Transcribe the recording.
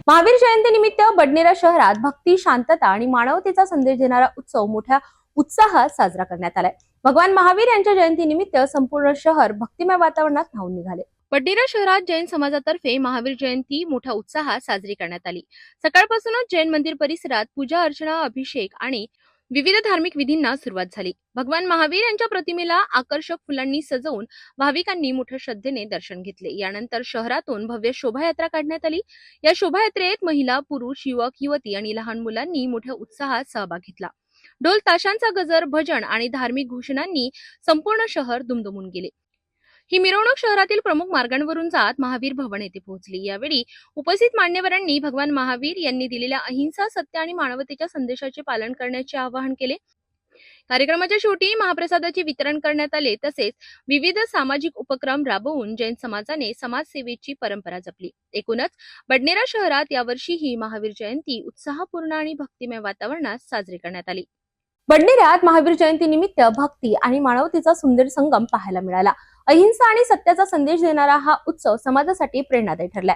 महावीर जयंतीनिमित्त बडनेरा शहरात भक्ती, शांतता आणि मानवतेचा संदेश देणारा उत्सव मोठ्या उत्साहात साजरा करण्यात आलाय। भगवान महावीर यांच्या जयंतीनिमित्त संपूर्ण शहर भक्तिमय वातावरणात न्हाऊन निघाले। बडनेरा शहरात जैन समाजातर्फे महावीर जयंती मोठ्या उत्साहात साजरी करण्यात आली। सकाळपासूनच जैन मंदिर परिसरात पूजा अर्चना, अभिषेक आणि विविध धार्मिक विधींना सुरुवात झाली। भगवान महावीर यांच्या प्रतिमेला आकर्षक फुलांनी सजवून भाविकांनी मोठ्या श्रद्धेने दर्शन घेतले। यानंतर शहरातून भव्य शोभायात्रा काढण्यात आली। या शोभायात्रेत महिला, पुरुष, युवक, युवती आणि लहान मुलांनी मोठ्या उत्साहात सहभाग घेतला। ढोल ताशांचा गजर, भजन आणि धार्मिक घोषणांनी संपूर्ण शहर दुमदुमून गेले। ही मिरवणूक शहरातील प्रमुख मार्गांवरून जात महावीर भवन येथे पोहोचली। यावेळी उपस्थित मान्यवरांनी भगवान महावीर यांनी दिलेल्या अहिंसा, सत्य आणि मानवतेच्या संदेशाचे पालन करण्याचे आवाहन केले। कार्यक्रमाच्या शेवटी महाप्रसादाचे वितरण करण्यात आले। तसेच विविध सामाजिक उपक्रम राबवून जैन समाजाने समाजसेवेची परंपरा जपली। एकूणच बडनेरा शहरात यावर्षीही महावीर जयंती उत्साहपूर्ण आणि भक्तिमय वातावरणात साजरी करण्यात आली। बडनेऱ्यात महावीर जयंतीनिमित्त भक्ती आणि मानवतेचा सुंदर संगम पाहायला मिळाला। अहिंसा आणि सत्याचा संदेश देणारा हा उत्सव समाजासाठी प्रेरणादायी ठरलाय।